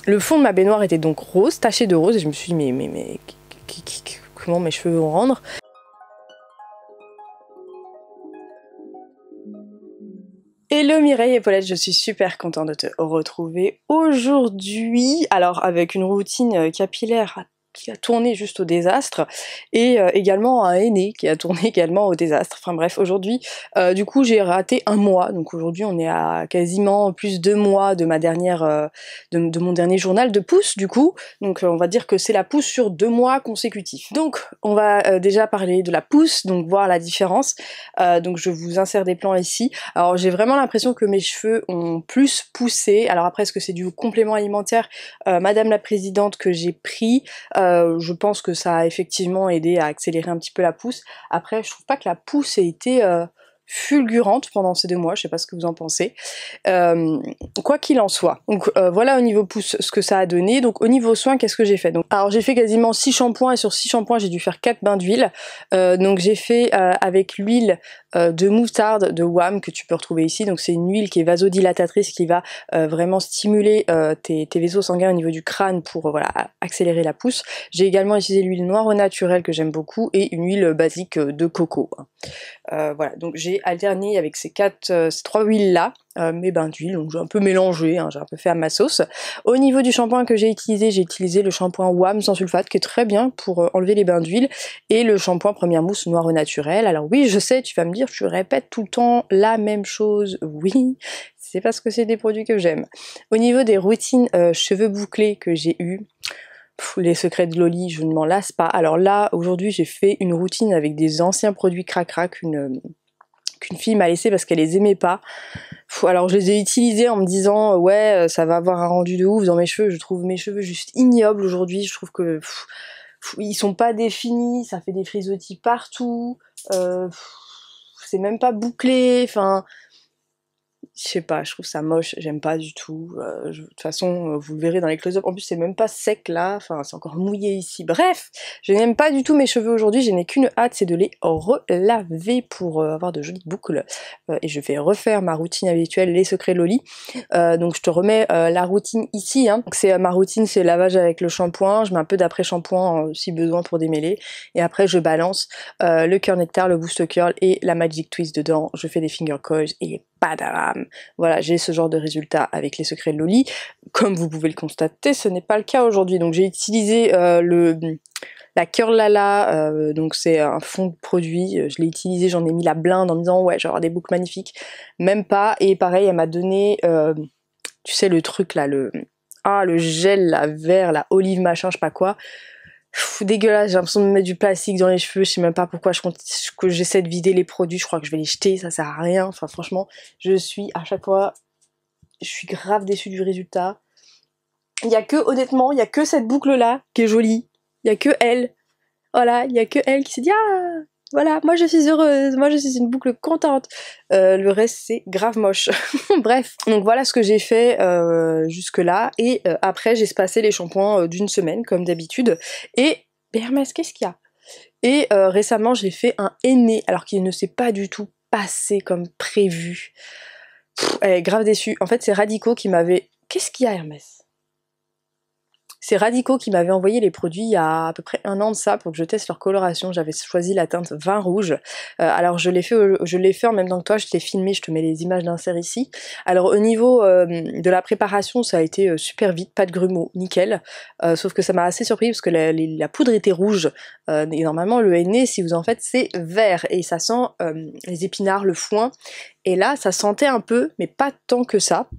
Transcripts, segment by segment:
Le fond de ma baignoire était donc rose, taché de rose, et je me suis dit mais comment mes cheveux vont rendre? Hello Mireille et Paulette, je suis super contente de te retrouver aujourd'hui. Alors avec une routine capillaire qui a tourné juste au désastre et également un henné qui a tourné également au désastre. Enfin bref, aujourd'hui du coup j'ai raté un mois, donc aujourd'hui on est à quasiment plus de 2 mois de ma dernière de mon dernier journal de pouce du coup, donc on va dire que c'est la pousse sur 2 mois consécutifs. Donc on va déjà parler de la pousse, donc voir la différence. Donc je vous insère des plans ici. Alors j'ai vraiment l'impression que mes cheveux ont plus poussé. Alors après est-ce que c'est du complément alimentaire Madame la Présidente que j'ai pris, je pense que ça a effectivement aidé à accélérer un petit peu la pousse. Après je trouve pas que la pousse ait été fulgurante pendant ces 2 mois, je sais pas ce que vous en pensez. Quoi qu'il en soit, donc voilà au niveau pouce ce que ça a donné. Donc au niveau soin, qu'est-ce que j'ai fait? Donc alors j'ai fait quasiment 6 shampoings et sur 6 shampoings j'ai dû faire 4 bains d'huile. Donc j'ai fait avec l'huile de moutarde de WAM que tu peux retrouver ici. Donc c'est une huile qui est vasodilatatrice qui va vraiment stimuler tes vaisseaux sanguins au niveau du crâne pour voilà accélérer la pousse. J'ai également utilisé l'huile noire au naturel que j'aime beaucoup et une huile basique de coco. Voilà, donc j'ai alterné avec ces 3 huiles là, mes bains d'huile, donc j'ai un peu mélangé, hein, j'ai un peu fait à ma sauce. Au niveau du shampoing que j'ai utilisé le shampoing WAM sans sulfate qui est très bien pour enlever les bains d'huile et le shampoing première mousse noire au naturel. Alors oui, je sais, tu vas me dire, je répète tout le temps la même chose, oui, c'est parce que c'est des produits que j'aime. Au niveau des routines cheveux bouclés que j'ai eu, les secrets de Loli, je ne m'en lasse pas. Alors là, aujourd'hui, j'ai fait une routine avec des anciens produits crac-crac qu'une fille m'a laissé parce qu'elle les aimait pas. Alors je les ai utilisés en me disant ouais, ça va avoir un rendu de ouf dans mes cheveux. Je trouve mes cheveux juste ignobles aujourd'hui. Je trouve que ils sont pas définis, ça fait des frisottis partout. C'est même pas bouclé. Enfin, je sais pas, je trouve ça moche, j'aime pas du tout. De toute façon, vous le verrez dans les close-up. En plus, c'est même pas sec là, enfin, c'est encore mouillé ici. Bref, je n'aime pas du tout mes cheveux aujourd'hui. Je n'ai qu'une hâte, c'est de les relaver pour avoir de jolies boucles. Et je vais refaire ma routine habituelle, les secrets Loli. Donc, je te remets la routine ici. Hein. C'est ma routine, c'est lavage avec le shampoing. Je mets un peu d'après-shampoing si besoin pour démêler. Et après, je balance le curl nectar, le boost curl et la magic twist dedans. Je fais des finger coils et padam. Voilà, j'ai ce genre de résultat avec les secrets de Loli. Comme vous pouvez le constater, ce n'est pas le cas aujourd'hui. Donc j'ai utilisé la Curl Lala, donc c'est un fond de produit. Je l'ai utilisé, j'en ai mis la blinde en me disant ouais, je vais avoir des boucles magnifiques. Même pas. Et pareil, elle m'a donné, tu sais, le truc là, le gel, la vert, la olive machin, je sais pas quoi. Dégueulasse, j'ai l'impression de me mettre du plastique dans les cheveux, je sais même pas pourquoi j'essaie de vider les produits, je crois que je vais les jeter, ça sert à rien. Enfin franchement, je suis à chaque fois, je suis grave déçue du résultat. Honnêtement, il y a que cette boucle là qui est jolie, il y a que elle, voilà, il y a que elle qui s'est dit ah voilà, moi je suis heureuse, moi je suis une boucle contente. Le reste c'est grave moche. Bref, donc voilà ce que j'ai fait jusque là et après j'ai espacé les shampoings d'une semaine comme d'habitude. Et Hermès, qu'est-ce qu'il y a? Et récemment j'ai fait un henné alors qu'il ne s'est pas du tout passé comme prévu. Elle est grave déçue. En fait c'est Radico qui m'avait... Qu'est-ce qu'il y a Hermès? C'est Radico qui m'avait envoyé les produits il y a à peu près 1 an de ça pour que je teste leur coloration. J'avais choisi la teinte vin rouge. Alors je l'ai fait en même temps que toi, je t'ai filmé, je te mets les images d'insert ici. Alors au niveau de la préparation, ça a été super vite, pas de grumeaux, nickel. Sauf que ça m'a assez surpris parce que la poudre était rouge. Et normalement le henné, si vous en faites, c'est vert. Et ça sent les épinards, le foin. Et là, ça sentait un peu, mais pas tant que ça.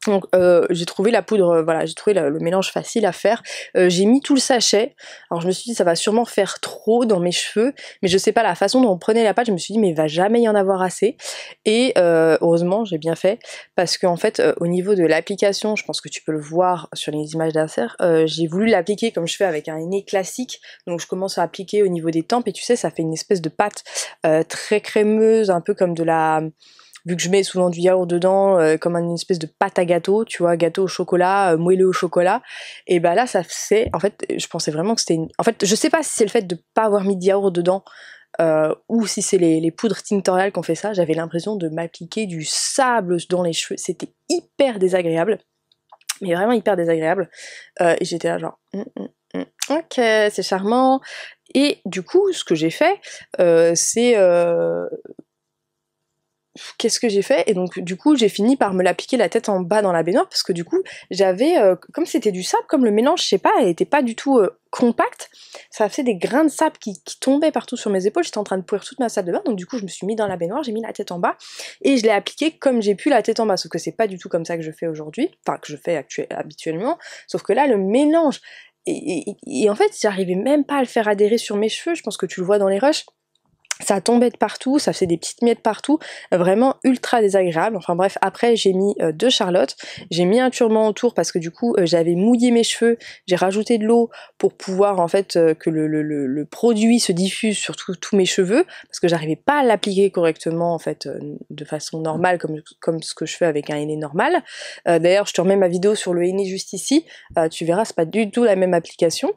Donc j'ai trouvé la poudre, voilà, j'ai trouvé le mélange facile à faire. J'ai mis tout le sachet. Alors je me suis dit ça va sûrement faire trop dans mes cheveux, mais je sais pas la façon dont on prenait la pâte, je me suis dit mais il va jamais y en avoir assez. Et heureusement j'ai bien fait parce qu'en fait au niveau de l'application, je pense que tu peux le voir sur les images d'insert, j'ai voulu l'appliquer comme je fais avec un henné classique. Donc je commence à appliquer au niveau des tempes et tu sais ça fait une espèce de pâte très crémeuse, un peu comme de la... Vu que je mets souvent du yaourt dedans, comme une espèce de pâte à gâteau, tu vois, gâteau au chocolat, moelleux au chocolat, et bah là ça c'est, en fait je pensais vraiment que c'était en fait je sais pas si c'est le fait de pas avoir mis de yaourt dedans, ou si c'est les poudres tinctoriales qui ont fait ça, j'avais l'impression de m'appliquer du sable dans les cheveux, c'était hyper désagréable. mais vraiment hyper désagréable. Et j'étais là genre, ok, c'est charmant. Et du coup, ce que j'ai fait, c'est... qu'est-ce que j'ai fait? Et donc du coup j'ai fini par me l'appliquer la tête en bas dans la baignoire parce que du coup j'avais, comme c'était du sable, comme le mélange, je sais pas, elle était pas du tout compacte, ça fait des grains de sable qui tombaient partout sur mes épaules, j'étais en train de pourrir toute ma salle de bain, donc du coup je me suis mis dans la baignoire, j'ai mis la tête en bas et je l'ai appliqué comme j'ai pu la tête en bas, sauf que c'est pas du tout comme ça que je fais aujourd'hui, enfin que je fais habituellement, sauf que là le mélange, et en fait j'arrivais même pas à le faire adhérer sur mes cheveux, je pense que tu le vois dans les rushs, ça tombait de partout, ça faisait des petites miettes partout, vraiment ultra désagréable. Enfin bref, après j'ai mis 2 Charlotte, j'ai mis un turban autour parce que du coup j'avais mouillé mes cheveux, j'ai rajouté de l'eau pour pouvoir en fait que le produit se diffuse sur tous mes cheveux, parce que j'arrivais pas à l'appliquer correctement en fait de façon normale comme ce que je fais avec un henné normal. D'ailleurs je te remets ma vidéo sur le henné juste ici, tu verras c'est pas du tout la même application.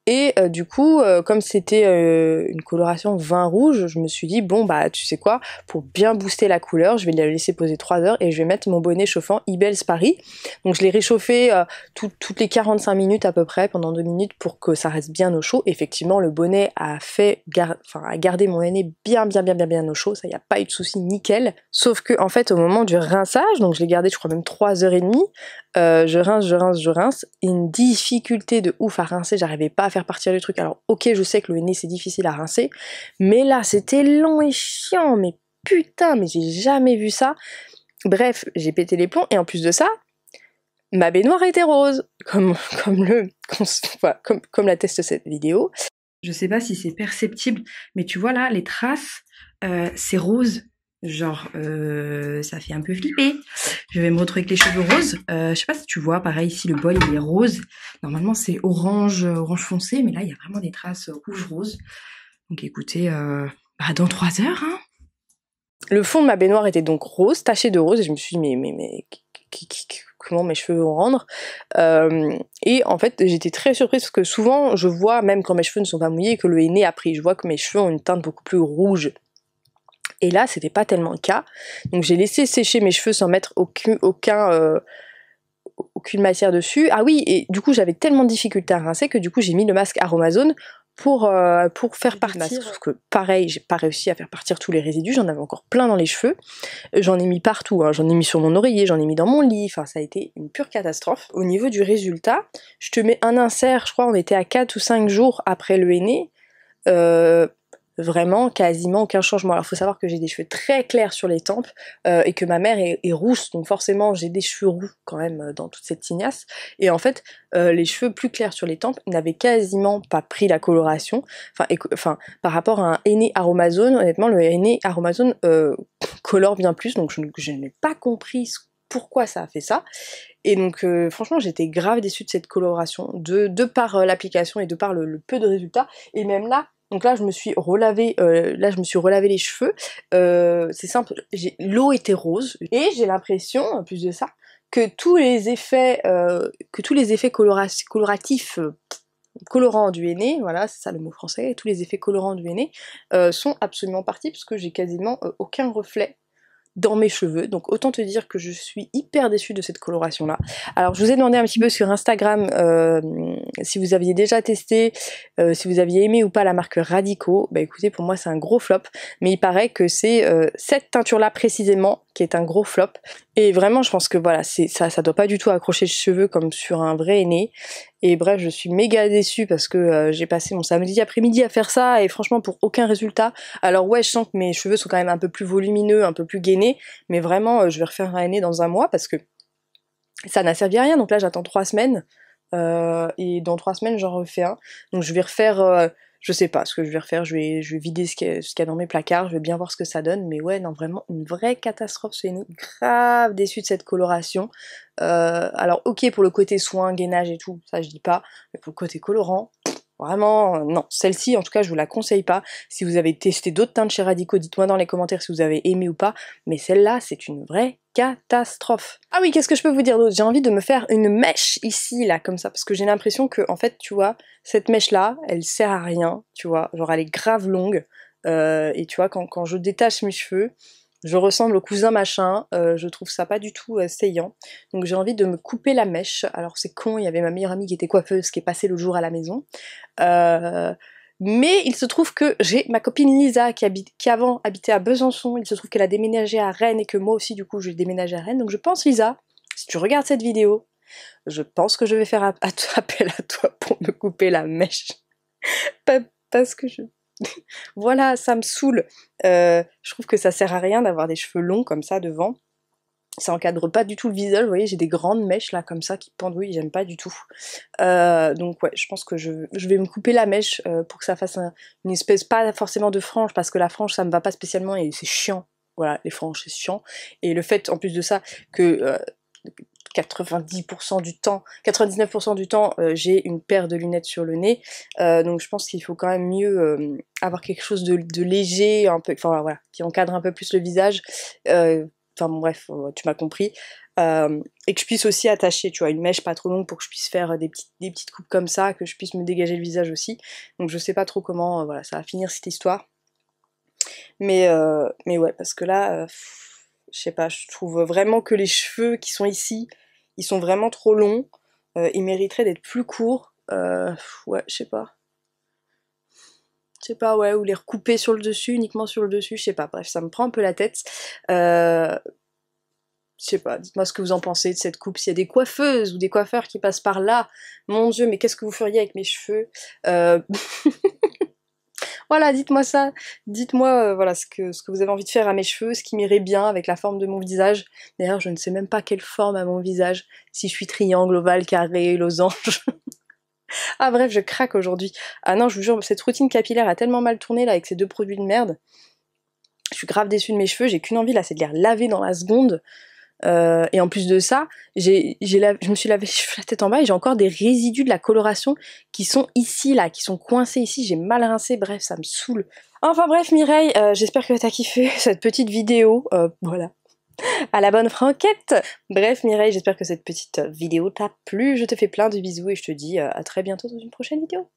Et du coup, comme c'était une coloration vin rouge, je me suis dit, bon bah tu sais quoi, pour bien booster la couleur, je vais la laisser poser 3 heures et je vais mettre mon bonnet chauffant Ibel's Paris. Donc je l'ai réchauffé toutes les 45 minutes à peu près, pendant 2 minutes pour que ça reste bien au chaud. Effectivement, le bonnet a gardé mon henné bien au chaud, ça y a pas eu de souci, nickel. Sauf que en fait, au moment du rinçage, donc je l'ai gardé je crois même 3h30, je rince, une difficulté de ouf à rincer, j'arrivais pas à faire partir le truc. Alors ok, je sais que le henné c'est difficile à rincer, mais là c'était long et chiant, mais putain, mais j'ai jamais vu ça. Bref, j'ai pété les plombs, et en plus de ça, ma baignoire était rose, comme l'atteste cette vidéo. Je sais pas si c'est perceptible, mais tu vois là, les traces, c'est rose. Genre, ça fait un peu flipper. Je vais me retrouver avec les cheveux roses. Je sais pas si tu vois, pareil, ici le bol il est rose. Normalement c'est orange foncé, mais là il y a vraiment des traces rouge-rose. Donc écoutez, dans 3 heures, hein. Le fond de ma baignoire était donc rose, taché de rose, et je me suis dit, mais comment mes cheveux vont rendre? Et en fait, j'étais très surprise parce que souvent, je vois, même quand mes cheveux ne sont pas mouillés, que le henné a pris. Je vois que mes cheveux ont une teinte beaucoup plus rouge. Et là, c'était pas tellement le cas. Donc j'ai laissé sécher mes cheveux sans mettre aucune matière dessus. Ah oui, et du coup, j'avais tellement de difficultés à rincer que du coup, j'ai mis le masque Aromazone pour faire partir. Sauf que pareil, j'ai pas réussi à faire partir tous les résidus, j'en avais encore plein dans les cheveux. J'en ai mis partout, hein. J'en ai mis sur mon oreiller, j'en ai mis dans mon lit, enfin ça a été une pure catastrophe. Au niveau du résultat, je te mets un insert, je crois on était à 4 ou 5 jours après le henné. Vraiment quasiment aucun changement. Alors faut savoir que j'ai des cheveux très clairs sur les tempes et que ma mère est rousse, donc forcément j'ai des cheveux roux quand même dans toute cette tignasse. Et en fait les cheveux plus clairs sur les tempes n'avaient quasiment pas pris la coloration. Enfin par rapport à un henné Aromazone, honnêtement le henné Aromazone colore bien plus, donc je n'ai pas compris pourquoi ça a fait ça. Et donc franchement j'étais grave déçue de cette coloration, de par l'application et de par le peu de résultats. Et même là, donc là je me suis relavé les cheveux, c'est simple, l'eau était rose, et j'ai l'impression, en plus de ça, que tous les effets coloratifs, colorants du henné, voilà c'est ça le mot français, tous les effets colorants du henné sont absolument partis, parce que j'ai quasiment aucun reflet dans mes cheveux, donc autant te dire que je suis hyper déçue de cette coloration là. Alors je vous ai demandé un petit peu sur Instagram si vous aviez déjà testé, si vous aviez aimé ou pas la marque Radico. Bah écoutez, pour moi c'est un gros flop, mais il paraît que c'est cette teinture là précisément qui est un gros flop, et vraiment je pense que voilà, ça doit pas du tout accrocher les cheveux comme sur un vrai henné. Et bref, je suis méga déçue parce que j'ai passé mon samedi après-midi à faire ça, et franchement pour aucun résultat. Alors ouais, je sens que mes cheveux sont quand même un peu plus volumineux, un peu plus gainés, mais vraiment je vais refaire un henné dans un mois parce que ça n'a servi à rien. Donc là j'attends 3 semaines, et dans 3 semaines j'en refais un. Donc je vais refaire, je sais pas ce que je vais refaire, je vais vider ce qu'il y a dans mes placards, je vais bien voir ce que ça donne, mais ouais non, vraiment une vraie catastrophe ce henné, grave déçue de cette coloration. Alors ok pour le côté soin, gainage et tout, ça je dis pas, mais pour le côté colorant, vraiment non, celle-ci en tout cas je vous la conseille pas. Si vous avez testé d'autres teintes chez Radico, dites-moi dans les commentaires si vous avez aimé ou pas, mais celle-là c'est une vraie catastrophe. Ah oui, qu'est-ce que je peux vous dire d'autre? J'ai envie de me faire une mèche ici, là, comme ça, parce que j'ai l'impression que, en fait, tu vois, cette mèche-là, elle sert à rien, tu vois, genre elle est grave longue, et tu vois, quand je détache mes cheveux, je ressemble au cousin machin, je trouve ça pas du tout saillant. Donc j'ai envie de me couper la mèche. Alors c'est con, il y avait ma meilleure amie qui était coiffeuse qui est passée l'autre jour à la maison. Mais il se trouve que j'ai ma copine Lisa qui avant habitait à Besançon, il se trouve qu'elle a déménagé à Rennes et que moi aussi du coup j'ai déménagé à Rennes. Donc je pense Lisa, si tu regardes cette vidéo, je pense que je vais faire appel à toi pour me couper la mèche. Parce que je... voilà, ça me saoule. Je trouve que ça sert à rien d'avoir des cheveux longs comme ça devant. Ça encadre pas du tout le visage, vous voyez, j'ai des grandes mèches là comme ça qui pendent, oui, j'aime pas du tout. Donc ouais, je pense que je vais me couper la mèche pour que ça fasse une espèce, pas forcément de frange, parce que la frange ça me va pas spécialement et c'est chiant. Voilà, les franges c'est chiant. Et le fait en plus de ça que 90% du temps, 99% du temps, j'ai une paire de lunettes sur le nez, donc je pense qu'il faut quand même mieux avoir quelque chose de léger, un peu, enfin voilà, qui encadre un peu plus le visage, enfin bon, bref, tu m'as compris, et que je puisse aussi attacher, tu vois, une mèche pas trop longue pour que je puisse faire des petites coupes comme ça, que je puisse me dégager le visage aussi, donc je sais pas trop comment, voilà, ça va finir cette histoire, mais ouais, parce que là, je sais pas, je trouve vraiment que les cheveux qui sont ici, ils sont vraiment trop longs, ils mériteraient d'être plus courts, ouais, je sais pas. Je sais pas, ouais, ou les recouper sur le dessus, uniquement sur le dessus, je sais pas, bref, ça me prend un peu la tête. Je sais pas, dites-moi ce que vous en pensez de cette coupe, s'il y a des coiffeuses ou des coiffeurs qui passent par là, mon dieu, mais qu'est-ce que vous feriez avec mes cheveux? Voilà, dites-moi ça, dites-moi voilà ce que vous avez envie de faire à mes cheveux, ce qui m'irait bien avec la forme de mon visage. D'ailleurs, je ne sais même pas quelle forme a mon visage, si je suis triangle, ovale, carré, losange. Ah bref, je craque aujourd'hui. Ah non, je vous jure, cette routine capillaire a tellement mal tourné là avec ces deux produits de merde. Je suis grave déçue de mes cheveux, j'ai qu'une envie là, c'est de les laver dans la seconde. Et en plus de ça, je me suis lavé les cheveux la tête en bas et j'ai encore des résidus de la coloration qui sont ici là, qui sont coincés ici, j'ai mal rincé, bref, ça me saoule. Enfin bref Mireille, j'espère que t'as kiffé cette petite vidéo, voilà, à la bonne franquette. Bref Mireille, j'espère que cette petite vidéo t'a plu, je te fais plein de bisous et je te dis à très bientôt dans une prochaine vidéo.